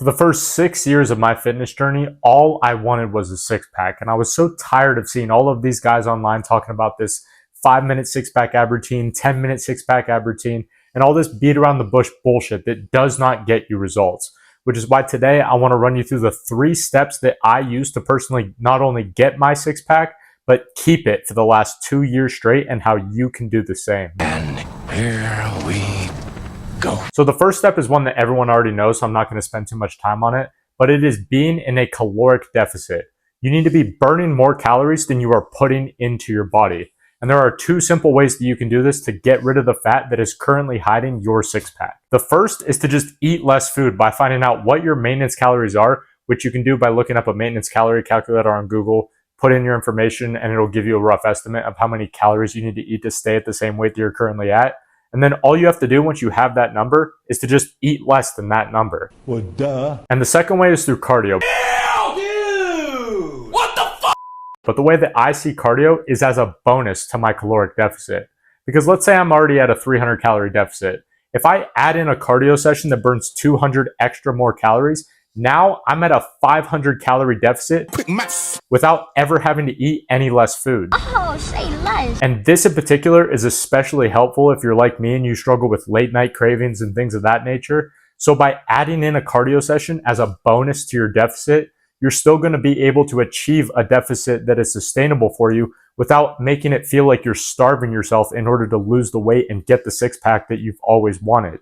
For the first 6 years of my fitness journey, all I wanted was a six pack. And I was so tired of seeing all of these guys online talking about this 5-minute six pack ab routine, 10-minute six pack ab routine, and all this beat around the bush bullshit that does not get you results. Which is why today I want to run you through the 3 steps that I use to personally not only get my six pack, but keep it for the last 2 years straight, and how you can do the same. And here we go. So the first step is one that everyone already knows, so I'm not going to spend too much time on it, but it is being in a caloric deficit. You need to be burning more calories than you are putting into your body. And there are 2 simple ways that you can do this to get rid of the fat that is currently hiding your six pack. The first is to just eat less food by finding out what your maintenance calories are, which you can do by looking up a maintenance calorie calculator on Google, put in your information, and it'll give you a rough estimate of how many calories you need to eat to stay at the same weight that you're currently at. And then all you have to do once you have that number is to just eat less than that number. Well, duh. And the second way is through cardio. Ew, dude! What the fuck? But the way that I see cardio is as a bonus to my caloric deficit. Because let's say I'm already at a 300 calorie deficit. If I add in a cardio session that burns 200 extra more calories, now I'm at a 500 calorie deficit without ever having to eat any less food. Oh, say less. And this in particular is especially helpful if you're like me and you struggle with late night cravings and things of that nature. So by adding in a cardio session as a bonus to your deficit, you're still going to be able to achieve a deficit that is sustainable for you without making it feel like you're starving yourself in order to lose the weight and get the six pack that you've always wanted.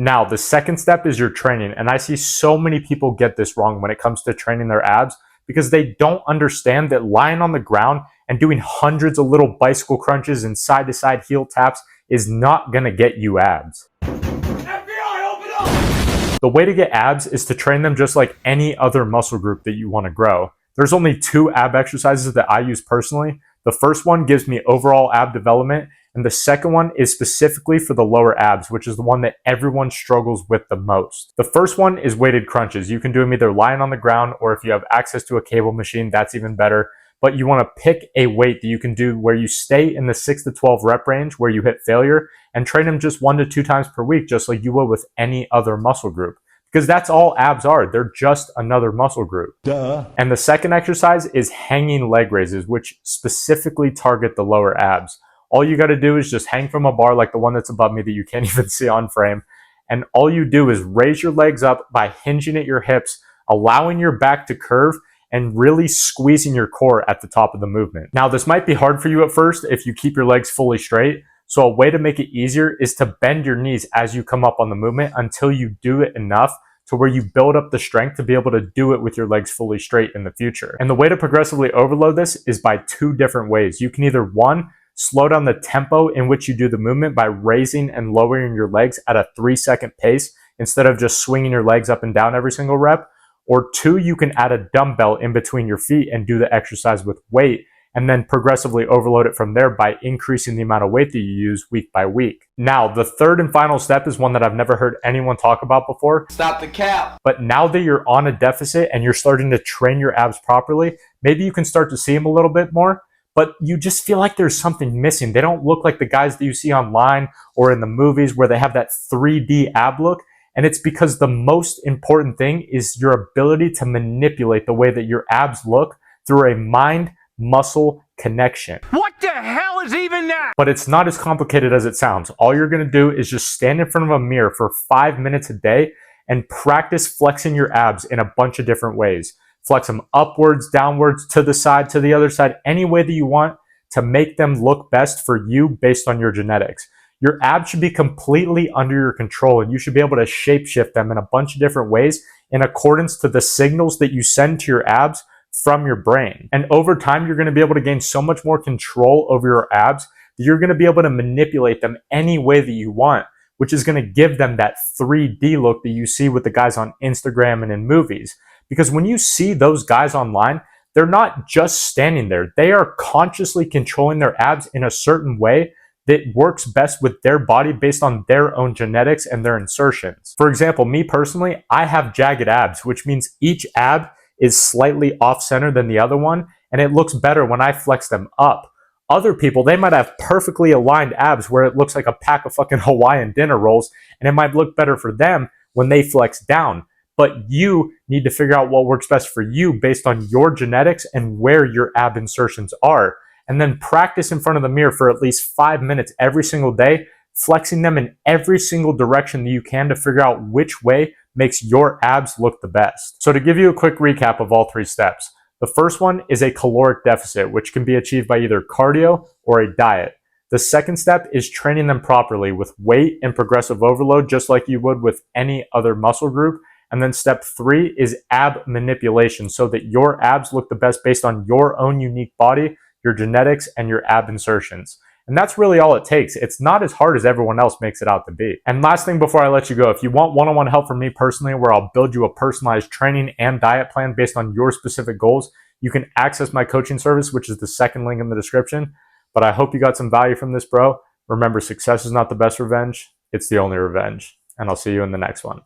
Now, the second step is your training, and I see so many people get this wrong when it comes to training their abs because they don't understand that lying on the ground and doing hundreds of little bicycle crunches and side-to-side heel taps is not going to get you abs. FBI, open up! The way to get abs is to train them just like any other muscle group that you want to grow. There's only 2 ab exercises that I use personally. The first one gives me overall ab development, and the second one is specifically for the lower abs, which is the one that everyone struggles with the most. The first one is weighted crunches. You can do them either lying on the ground, or if you have access to a cable machine, that's even better. But you want to pick a weight that you can do where you stay in the 6 to 12 rep range where you hit failure, and train them just 1 to 2 times per week, just like you would with any other muscle group. Because that's all abs are. They're just another muscle group. Duh. And the second exercise is hanging leg raises, which specifically target the lower abs. All you got to do is just hang from a bar like the one that's above me that you can't even see on frame. And all you do is raise your legs up by hinging at your hips, allowing your back to curve, and really squeezing your core at the top of the movement. Now, this might be hard for you at first if you keep your legs fully straight. So a way to make it easier is to bend your knees as you come up on the movement until you do it enough to where you build up the strength to be able to do it with your legs fully straight in the future. And the way to progressively overload this is by 2 different ways. You can either, 1, slow down the tempo in which you do the movement by raising and lowering your legs at a 3-second pace instead of just swinging your legs up and down every single rep. Or 2, you can add a dumbbell in between your feet and do the exercise with weight, and then progressively overload it from there by increasing the amount of weight that you use week by week. Now, the third and final step is one that I've never heard anyone talk about before. Stop the cap. But now that you're on a deficit and you're starting to train your abs properly, maybe you can start to see them a little bit more, but you just feel like there's something missing. They don't look like the guys that you see online or in the movies where they have that 3D ab look. And it's because the most important thing is your ability to manipulate the way that your abs look through a mind-muscle connection. What the hell is even that? But it's not as complicated as it sounds. All you're going to do is just stand in front of a mirror for 5 minutes a day and practice flexing your abs in a bunch of different ways. Flex them upwards, downwards, to the side, to the other side, any way that you want to make them look best for you based on your genetics. Your abs should be completely under your control, and you should be able to shapeshift them in a bunch of different ways in accordance to the signals that you send to your abs from your brain. And over time, you're going to be able to gain so much more control over your abs that you're going to be able to manipulate them any way that you want, which is going to give them that 3D look that you see with the guys on Instagram and in movies. Because when you see those guys online, they're not just standing there. They are consciously controlling their abs in a certain way that works best with their body based on their own genetics and their insertions. For example, me personally, I have jagged abs, which means each ab is slightly off-center than the other one, and it looks better when I flex them up. Other people, they might have perfectly aligned abs where it looks like a pack of fucking Hawaiian dinner rolls, and it might look better for them when they flex down. But you need to figure out what works best for you based on your genetics and where your ab insertions are. And then practice in front of the mirror for at least 5 minutes every single day, flexing them in every single direction that you can to figure out which way makes your abs look the best. So to give you a quick recap of all 3 steps, the first one is a caloric deficit, which can be achieved by either cardio or a diet. The second step is training them properly with weight and progressive overload, just like you would with any other muscle group. And then step 3 is ab manipulation, so that your abs look the best based on your own unique body, your genetics, and your ab insertions. And that's really all it takes. It's not as hard as everyone else makes it out to be. And last thing before I let you go, if you want one-on-one help from me personally, where I'll build you a personalized training and diet plan based on your specific goals, you can access my coaching service, which is the second link in the description. But I hope you got some value from this, bro. Remember, success is not the best revenge. It's the only revenge. And I'll see you in the next one.